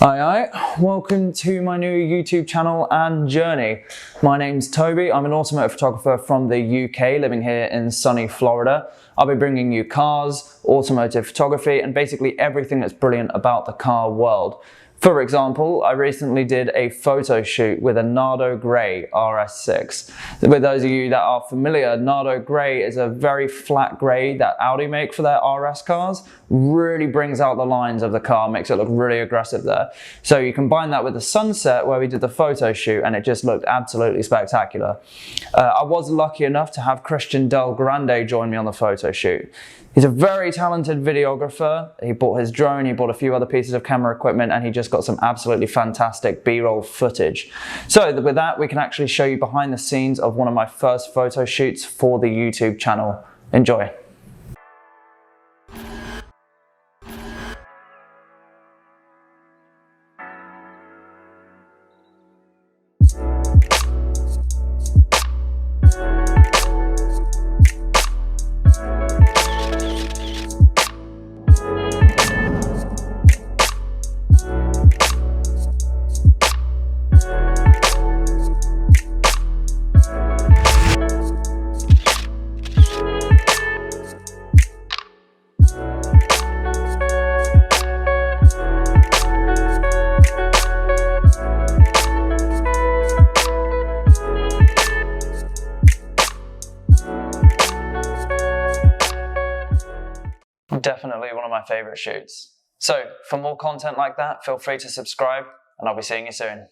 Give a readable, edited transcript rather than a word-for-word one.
Hi, welcome to my new YouTube channel and journey. My name's Toby. I'm an automotive photographer from the UK, living here in sunny Florida. I'll be bringing you cars, automotive photography, and basically everything that's brilliant about the car world. For example, I recently did a photo shoot with a Nardo Grey RS6. With those of you that are familiar, Nardo Grey is a very flat grey that Audi make for their RS cars. Really brings out the lines of the car, makes it look really aggressive there. So you combine that with the sunset where we did the photo shoot and it just looked absolutely spectacular. I was lucky enough to have Christian Del Grande join me on the photo shoot. He's a very talented videographer. He bought his drone, he bought a few other pieces of camera equipment, and he just got some absolutely fantastic B-roll footage. So with that, we can actually show you behind the scenes of one of my first photo shoots for the YouTube channel. Enjoy. Definitely one of my favorite shoots. So for more content like that, feel free to subscribe and I'll be seeing you soon.